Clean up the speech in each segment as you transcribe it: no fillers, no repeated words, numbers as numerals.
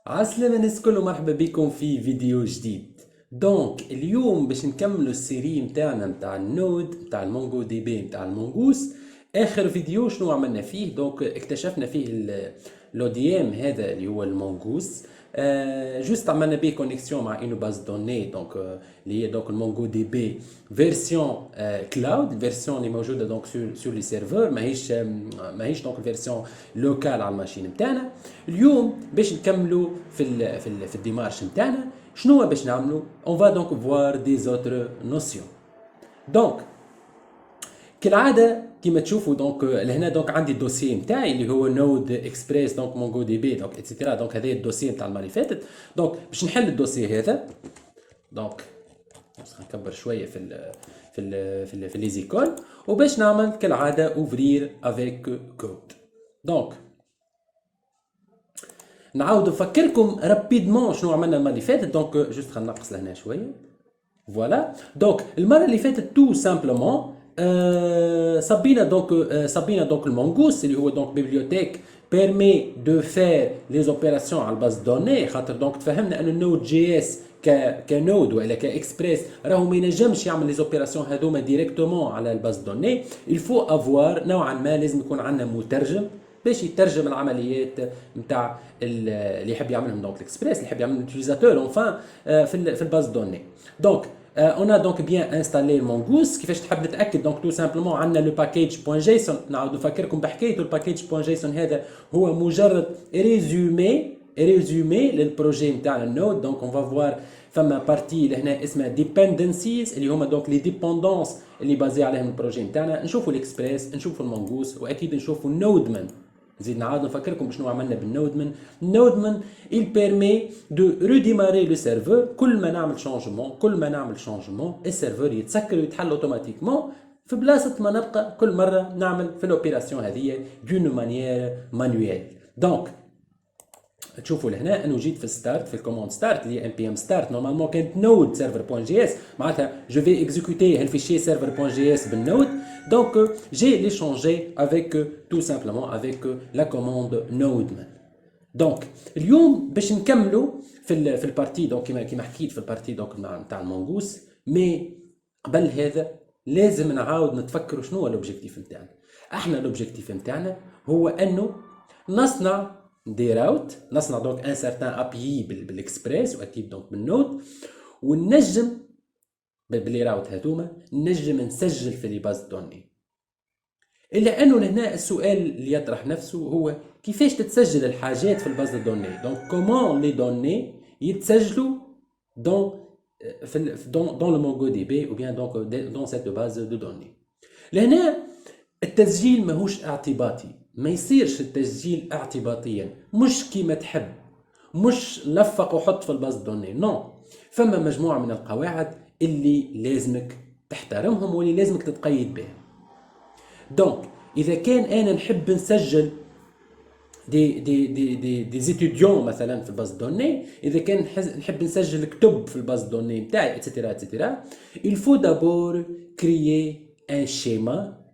عسلامة الناس الكل ومرحبا بكم في فيديو جديد. اليوم باش نكملوا السيري متاعنا متاع النود متاع المونجو دي بي متاع المونجوس. اخر فيديو شنو عملنا فيه؟ اكتشفنا فيه لو دي ام هذا اللي هو المونجوس. جوست عملنا بيه كونيكسيون مع انو باز دوني اللي هي المونجو دي بي فيرسيون كلاود، الفيرسيون اللي موجوده سور لي سيرفور، ماهيش الفيرسيون لوكال على الماشين نتاعنا. اليوم باش نكملوا في الديمارش نتاعنا. شنو باش نعملوا؟ اون فا فوار دي زوتر نوسيون. دونك كالعاده كيما تشوفوا لهنا عندي الدوسيي نتاعي اللي هو نود اكسبريس مونجو دي بي اتسيتيرا. هذا الدوسيي نتاع المره اللي فاتت. باش نحل الدوسيي هذا. دونك نكبر شويه في لي زيكول، وباش نعمل كالعاده اوفرير افيك كود. نعاود نفكركم رابيدمون شنو عملنا المره اللي فاتت. جوست خلينا نقص لهنا شويه. فوالا. المره اللي فاتت تو سامبلومون صبينا المونغوس اللي هو بيبليوتيك بيرمي دو فير لي زوبيراسيون على الباز دوني. خاطر تفهمنا ان النود جي اس كنود ولا كاكسبريس راهو ما ينجمش يعمل لي زوبيراسيون هذوما ديريكتومون على الباز دوني. الفو افوار نوعا ما لازم يكون عندنا مترجم باش يترجم العمليات نتاع اللي يحب يعملهم الاكسبريس، اللي يحب يعمل اليوتيليزاتور اونفان في الباز دوني. دونك on a donc bien installé المونغوس. كيفاش تحب نتاكد؟ تو سامبلومون عندنا لو باكيج بوان جيسون. نعاود نفكركم بحكايه الباكيج بوان جيسون. هذا هو مجرد ريزومي للبروجي نتاعنا النود. اون فا فوار فما بارتي لهنا اسمها ديبندنسيز اللي هما لي ديبوندونس اللي بازي عليهم البروجي نتاعنا. نشوفوا الاكسبريس، نشوفوا المونغوس، واكيد نشوفوا النودمان. زيد نعاود نفكركم شنو عملنا بالنودمان. النودمان il permet de redémarrer le serveur. كل ما نعمل شانجمون السيرفر يتسكر ويتحل اوتوماتيكمون في بلاصه ما نبقى كل مره نعمل في الاوبيراسيون هذه دون مانيير مانويل. تشوفوا لهنا انه جيت في ستارت، في الكوموند ستارت اللي هي ام بي ام ستارت. نورمالمون كانت نود سيرفر بوان جي اس، معناتها جو في اكزيكوتي هالفيشي سيرفر بوان جي اس بالنود. جي لي شونجي افيك تو سامبلومون افيك لا كوموند نودمان. اليوم باش نكملوا في البارتي كيما حكيت في البارتي نتاع المونغوس. مي قبل هذا لازم نعاود نتفكروا شنو هو الاوبجيكتيف نتاعنا. احنا الاوبجيكتيف نتاعنا هو انه نصنع دي راوت، نصنع ان سارتان ابي بالاكسبريس واكيد بالنود، ونجم باللي راوت هذوما نجم نسجل في لي باز دوني. الا انه لهنا السؤال اللي يطرح نفسه هو كيفاش تتسجل الحاجات في الباز دوني. كومون لي دوني يتسجلوا dans le MongoDB ou bien dans cette base de données. لهنا التسجيل ماهوش اعتباطي، ما يصيرش التسجيل اعتباطيا مش كيما تحب، مش لفق وحط في الباز دوني. نو، فما مجموعة من القواعد اللي لازمك تحترمهم واللي لازمك تتقيد بهم. اذا كان انا نحب نسجل دي زيتوديون مثلا في الباز دوني، اذا كان نحب نسجل كتب في الباز دوني نتاعي اتسيتيرا il faut d'abord créer un schéma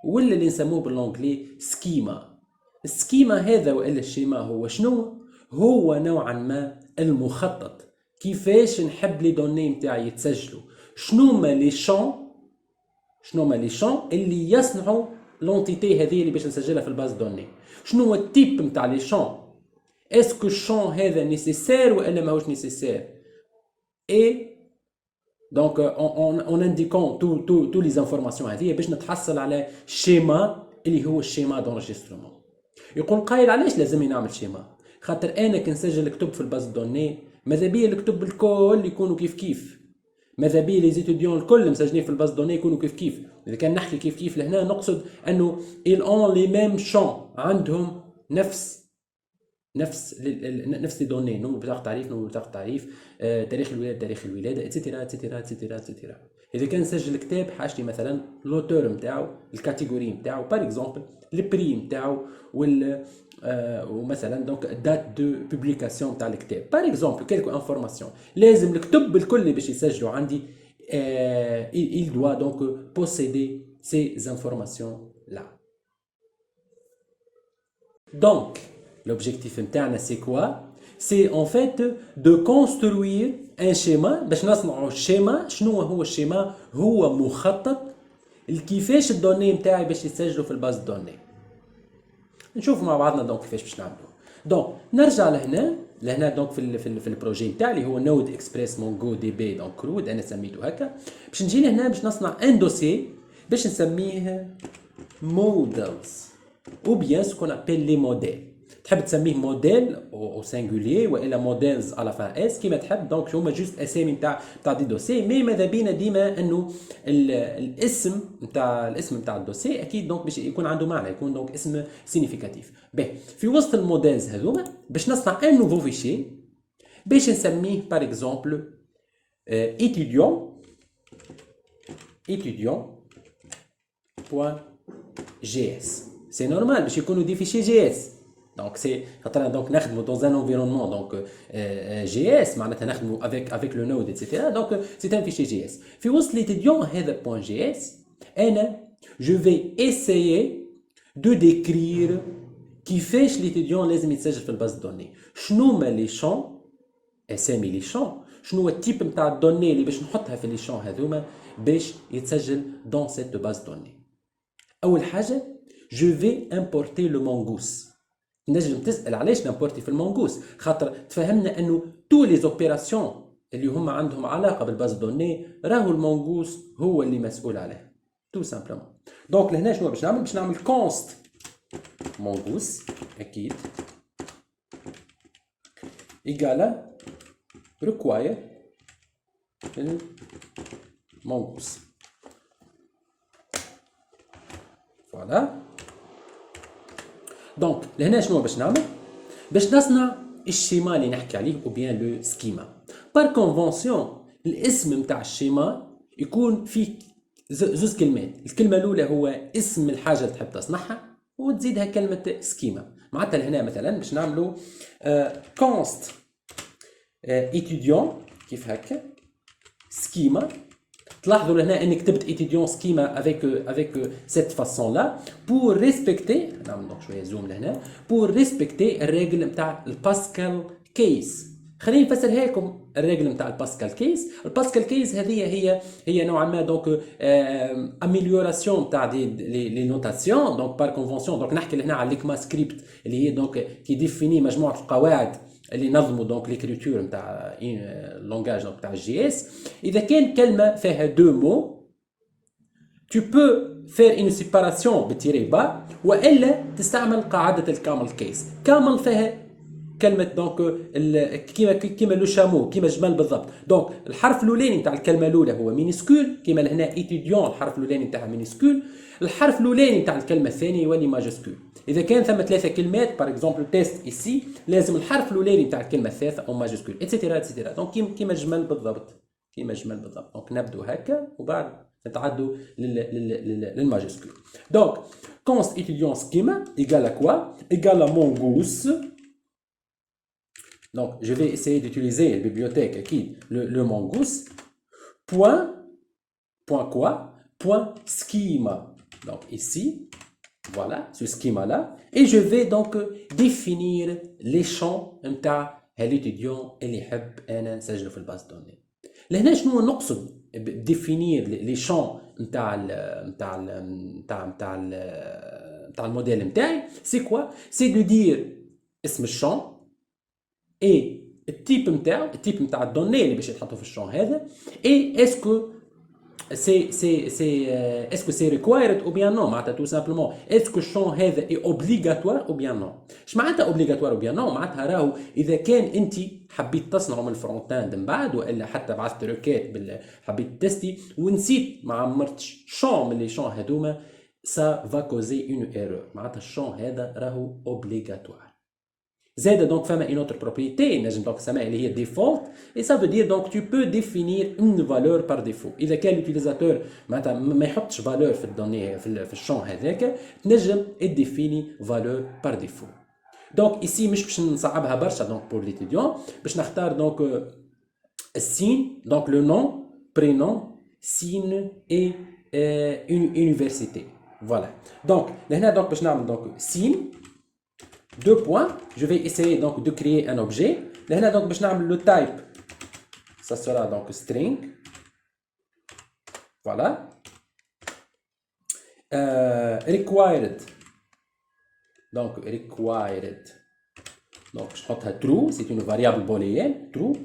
ولا اللي نسموه بالانجلي سكيما. السكيما هذا والا الشيما هو شنو؟ هو نوعا ما المخطط كيفاش نحب لي دوني نتاعي يتسجلوا. شنو ما لي شون اللي يصنعوا لونتيتي هذه اللي باش نسجلها في الباز دوني. شنو هو التيب نتاع لي شون؟ اسكو الشون هذا نيسيسير ولا ماهوش نيسيسير؟ اي اون انديكون تو لي انفورماسيون هذه باش نتحصل على شيما اللي هو الشيما دونجسترومون. يقول قايل علاش لازم نعمل شيما؟ خاطر انا كنسجل كتب في الباز دوني ماذا بيا الكتب الكل يكونوا كيف ماذا بيا لي زيتوديون الكل مسجلين في الباز دوني يكونوا كيف. اذا كان نحكي كيف لهنا نقصد انه ils ont les mêmes champs، عندهم نفس لي دوني، نوم بطاقه تعريف، تاريخ الولاده اتسيتيرا. اذا كان نسجل كتاب حاجتي مثلا لوتور نتاعو، الكاتيجوري نتاعو بار اكزومبل، البري نتاعو، ومثلا دات دو بوبليكاسيون نتاع الكتاب بار اكزومبل، كيلكو انفورماسيون لازم الكتب الكل باش يسجلوا عندي. il doit donc posséder ces informations là. Donc l'objectif نتاعنا سي كوا؟ c'est en fait de construire un schéma باش نصنعوا الشيما. شنو هو الشيما؟ هو مخطط كيفاش الدوني نتاعي باش يتسجلوا في الباز دوني. نشوف مع بعضنا دونك كيفاش باش نعملوا. دونك نرجع لهنا دونك في البروجي نتاعي اللي هو نود اكسبريس مونغو دي بي دونك كرود، انا سميته هكا. باش نجي لهنا باش نصنع ان دوسي باش نسميه مودلز او بيان سكون ابيل لي موديل. تحب تسميه موديل او سينغولير والا موديلز على فان اس كيما تحب. دونك هما جوست اسامي نتاع دي دوسي، مي ماذا بينا ديما انه الاسم نتاع الدوسي اكيد دونك باش يكون عنده معنى، يكون دونك اسم سينيفيكاتيف. باهي في وسط الموديلز هذوما باش نصنع ان نوفو فيشي باش نسميه بار اكزومبل étudiant.js. C'est normal باش يكونوا دي فيشي جي اس. دونك سي خاطر دونك نخدموا dans un environnement donc JS معناتها نخدموا avec le node etc. donc c'est un fichier JS. في وسط l'étudiant هذا .js انا je vais essayer de décrire كيفاش l'étudiant لازم يتسجل في الباز دوني. شنو هما لي شون، اسامي لي شون، شنو هو التيب نتاع الدوني اللي باش نحطها في لي شون هذوما باش يتسجل dans cette base donnée. اول حاجه je vais importer le mongoose. نجم تسال علاش نمبورتي في المونغوس، خاطر تفهمنا انه تو لي زوبيراسيون اللي هما عندهم علاقه بالباز دوني راهو المونغوس هو اللي مسؤول عليه تو سامبلومون. دونك لهنا شنو باش نعمل كونست مونغوس اكيد ايجالا ريكواير المونغوس. فوالا. دونك لهنا شنو باش نعمل؟ باش نصنع الشيما اللي نحكي عليه او بيان لو سكيما. بار كونفونسيون الاسم نتاع الشيما يكون فيه زوز كلمات. الكلمه الاولى هو اسم الحاجه اللي تحب تصنعها وتزيدها كلمه سكيما. معناتها لهنا مثلا باش نعملوا كونست étudiant كيف هكا سكيما. تلاحظوا لهنا اني كتبت étudiant schema avec cette façon là pour respecter. نعمل دونك شويه زوم لهنا pour respecter الريجل نتاع الباسكال كيس. خليني نفسرها لكم الريجل نتاع الباسكال كيس. الباسكال كيس هذه هي نوعا ما دونك اميليوراسيون نتاع لي نوتاسيون دونك بار كونفونسيون. دونك نحكي لهنا على ليكما سكريبت اللي هي دونك كي ديفيني مجموعه القواعد اللي نظموا دونك ليكريتور نتاع لونغاج دونك تاع الجي اس. اذا كان كلمه فيها دو مو tu peux faire une séparation بتيري با والا تستعمل قاعده الكامل كيس. كامل فيها كلمه دونك كيما لو شامو كيما جمال بالضبط. دونك الحرف الاولاني نتاع الكلمه الاولى هو مينيسكول كيما لهنا ايتيديون الحرف الاولاني نتاعها مينيسكول. الحرف الاولاني نتاع الكلمه الثانيه يولي ماجسكول. اذا كان ثم ثلاثه كلمات بار اكزومبل تيست ايسي لازم الحرف الاولاني نتاع الكلمه الثالثه او ماجسكول اتسيتيرا اتسيتيرا. دونك كيما جمال بالضبط كيما جمال بالضبط. دونك نبدو هكا وبعد نتعدوا للماجسكول. دونك const étudiant schema égale à quoi? Égale à mongoose. Donc je vais essayer d'utiliser la bibliothèque qui le mongoose. Point quoi? Point schema. Donc ici, voilà ce schema là. Et je vais donc définir les champs نتاع l'étudiant اللي يحب انا نسجله في الباز دوني. لهنا شنو نقصد définir les champs نتاع الموديل نتاعي؟ c'est quoi? C'est de dire اسم الشامp et التيب نتاع الدوني اللي باش يتحطوا في الشامp هذا et est-ce que c'est required ou bien non. معناتها tout simplement est-ce que الشامp هذا est obligatoire ou bien non. اش معناتها obligatoire ou bien non؟ معناتها راهو اذا كان انت حبيت تصنعوا من الفرونتاند من بعد والا حتى بعثت روكيت حبيت تستي ونسيت ما عمرتش شامp من لي شامp هذوما ça va causer une erreur. معناتها الشامp هذا راهو obligatoire. زاد donc فما une autre propriété نجم donc نسميها اللي هي default et ça veut dire donc tu peux définir une valeur par défaut. اذا كان l'utilisateur معناتها ما يحطش valeur في الدوني في الشامp هذاك تنجم تديفيني valeur par défaut. دونك ici مش باش نصعبها برشا دونك pour l'étudiant باش نختار دونك السين دونك le nom prénom signe et une université. Voilà. Donc لهنا دونك باش نعمل دونك سين deux points. Je vais essayer donc de créer un objet. Là donc باش نعمل le type, ça sera donc string. Voilà. Required. Donc required. Donc je نحطها true, c'est une variable booléenne true.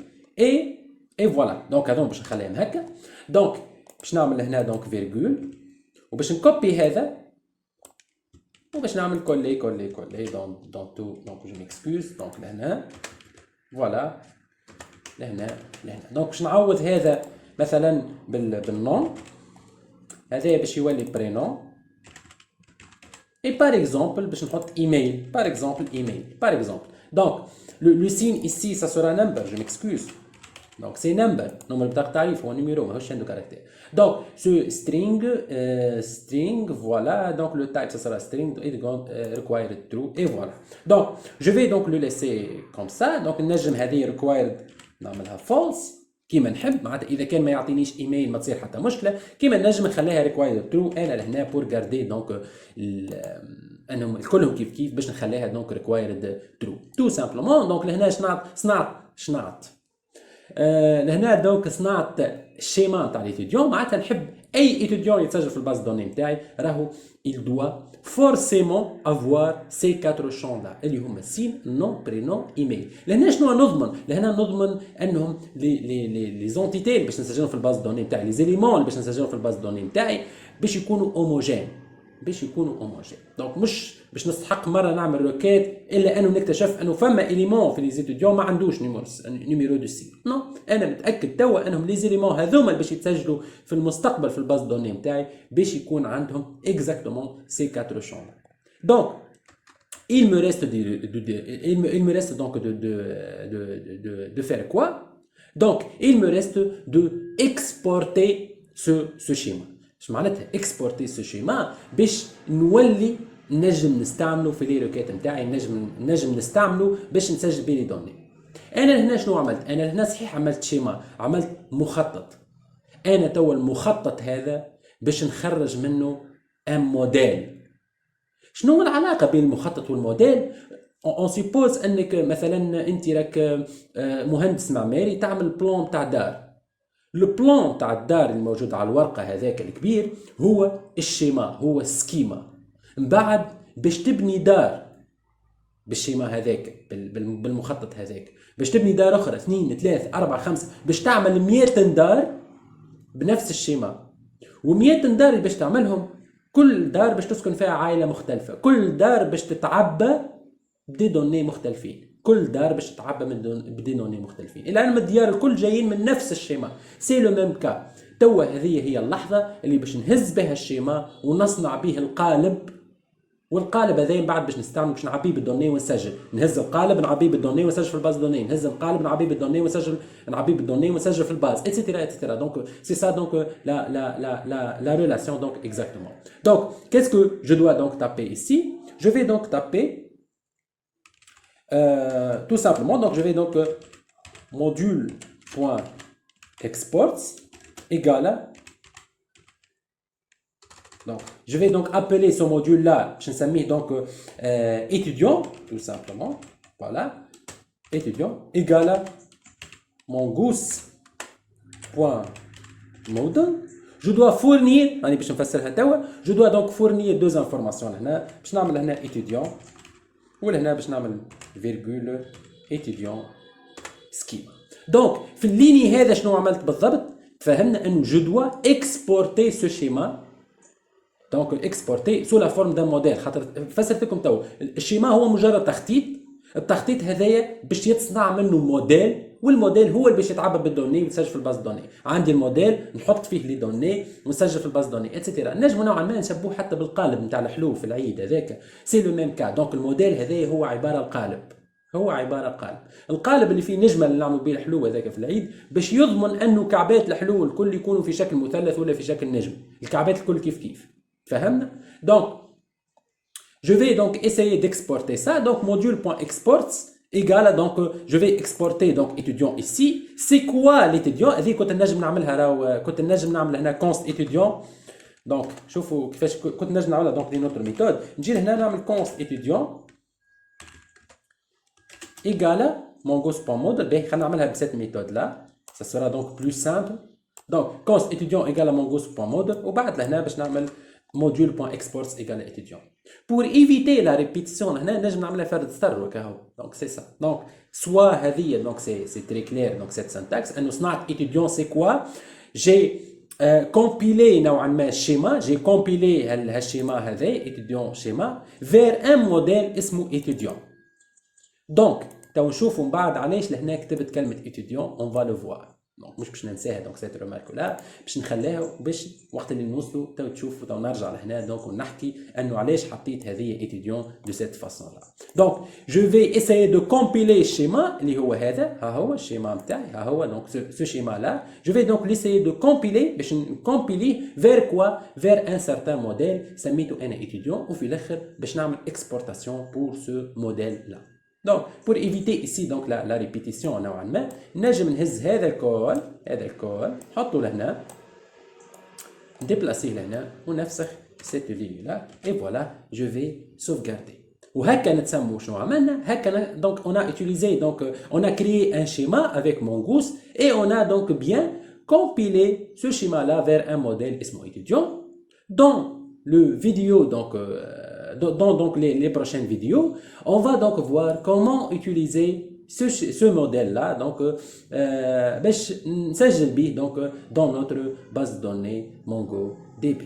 Et voilà. Donc هذوما باش نخليهم هكا. Donc باش نعمل هنا donc virgule وباش نكوبي هذا وباش نعمل كولي dans tout. Donc je m'excuse. Donc لهنا فوالا لهنا دونك باش نعوض هذا مثلا بالنون. هذايا باش يولي برينون. Et par exemple باش نحط email. Par exemple. Donc le signe ici ça sera number. Je m'excuse. Donc c'est number. نمبر بطاقة تعريف هو numéro ماهوش عنده كاركتير. Donc ce string voilà. Donc le type ça sera string required true et voilà. Donc je vais donc le laisser comme ça. Donc نجم هذه required نعملها false كيما نحب. معناتها اذا كان ما يعطينيش ايميل ما تصير حتى مشكله. كيما نجم نخليها required true. انا لهنا بور جاردي دونك انهم كلهم كيف باش نخليها دونك required true tout simplement. دونك لهنا صنعت لهنا دونك صنعت الشيما تاع ليتيديون. معناتها نحب اي ايتيديون يتسجل في الباز دوني نتاعي راهو il doit forcément avoir ces quatre champs là اللي هما سين نون برينون ايميل. لهنا شنو نضمن؟ لهنا نضمن انهم لي زونتيتي اللي باش نسجلهم في الباز دوني نتاعي لي زيليمون اللي باش نسجلهم في الباز دوني نتاعي باش يكونوا هوموجين. دونك مش باش نستحق مره نعمل روكيت الا انه نكتشف انه فما اليمون في لي زيتوديون ما عندوش نيميرو دو سي. نو انا متاكد توا انهم لي زيليمون هذوما اللي باش يتسجلوا في المستقبل في الباز دوني نتاعي باش يكون عندهم اكزاكتومون سي 4 شون. دونك il me reste donc de faire quoi? Donc il me reste de exporter ce schéma. اش معناتها اكسبورتي سو شيما باش نولي نجم نستعملو في لي روكيت نتاعي. نجم نستعملو باش نسجل بيه لي دوني. انا هنا شنو عملت؟ انا هنا صحيح عملت شيما عملت مخطط. انا توا المخطط هذا باش نخرج منه ان موديل. شنو العلاقه بين المخطط والموديل؟ اون سيبوز انك مثلا انت راك مهندس معماري تعمل بلان تاع دار. لو بلان تاع الدار الموجود على الورقه هذاك الكبير هو الشيما هو السكيما. من بعد باش تبني دار بالشيما هذاك بالمخطط هذاك باش تبني دار اخرى 2 3 4 5 باش تعمل 100 دار بنفس الشيما. و100 دار باش تعملهم كل دار باش تسكن فيها عائله مختلفه. كل دار باش تتعبى بدي دوني مختلفين. كل دار باش تتعبى من بدي دوني مختلفين. العلم الديار الكل جايين من نفس الشيما. سي لو ميم كا. توا هذه هي اللحظه اللي باش نهز بها الشيما ونصنع به القالب. والقالب هذا بعد باش نستعمل باش نعبيه بالدوني ونسجل. نهز القالب نعبيه بالدوني ونسجل في الباز دوني. نهز القالب نعبيه بالدوني ونسجل نعبيه بالدوني ونسجل في الباز etc. Donc c'est ça donc la relation donc exactement. Donc qu'est-ce que je dois donc taper ici? Je vais donc taper tout simplement. Donc je vais donc module.exports égale. Donc je vais donc appeler ce module là, je vais donc étudiant tout simplement. Voilà, étudiant égale mongoose.model. Je dois fournir, je dois donc fournir deux informations هنا. باش نعمل هنا étudiant وهنا باش نعمل virgule étudiant schema. Donc في الليني هذا شنو عملت بالضبط؟ فهمنا انه je dois exporter ce schéma. Donc exporter sous la forme d'un modèle. خاطر فسرت لكم تو الشيما هو مجرد تخطيط. التخطيط هذايا باش يتصنع منه موديل والموديل هو اللي باش يتعبى بالدوني ويتسجل في الباز دوني. عندي الموديل نحط فيه لي دوني ونسجل في الباز دوني اتسيتيرا. نجموا نوعا ما نشبوه حتى بالقالب نتاع الحلو في العيد هذاك. سي لو ميم كا. دونك الموديل هذايا هو عباره القالب. القالب اللي فيه نجمه اللي نعملوا به الحلو هذاك في العيد باش يضمن انه كعبات الحلو الكل يكونوا في شكل مثلث ولا في شكل نجم. الكعبات الكل كيف فهمنا؟ Donc je vais donc essayer d'exporter ça. Donc module.exports égale donc je vais exporter donc étudiant ici. C'est quoi l'étudiant? هذه كنت نجم نعملها راهو كنت نجم نعمل هنا const étudiant. Donc شوفوا كيفاش كنت نجم نعملها. donc دي نوتر ميثود نجي هنا نعمل const étudiant égale mongo.model. Ben, on va faire cette méthode-là. Ça sera donc plus simple. Donc, const étudiant égale à mongo.model. Et بعد لهنا باش نعمل module.exports égale étudiant. Pour éviter la répétition, on va faire de star. Donc, c'est ça. Donc, soit donc c'est très clair, donc cette syntaxe. Un étudiant, c'est quoi? J'ai compilé un schéma, j'ai compilé le schéma, étudiant schéma, vers un modèle اسمه étudiant. Donc, tu نشوفوا من بعد علاش لهنا كتبت كلمة étudiant, on va le voir. Donc مش باش ننساها دونك سيت ريمارك لا باش نخليها باش وقت اللي نوصلوا تو تشوفوا تو نرجع لهنا دونك ونحكي انه علاش حطيت هذه étudiant de cette façon là. Donc je vais essayer de compiler schéma اللي هو هذا ها هو الشيما نتاعي ها هو donc ce schéma là je vais donc l'essayer de compiler باش نكومبيلي vers quoi vers un certain modèle سميته انا étudiant وفي الاخر باش نعمل exportation pour ce modèle là. Donc, pour éviter ici donc la répétition, نجم نهز هذا الكول نحطه لهنا déplacer لهنا ونفسخ cette ligne là et voilà je vais sauvegarder. وهكا نتسموا شنو عملنا هكا donc on a utilisé donc on a créé un schéma avec Mongoose et on a donc bien compilé ce schéma là vers un modèle اسمه étudiant. Dans le vidéo donc dans donc les prochaines vidéos, on va donc voir comment utiliser ce modèle-là donc باش نسجل به donc dans notre base de données MongoDB.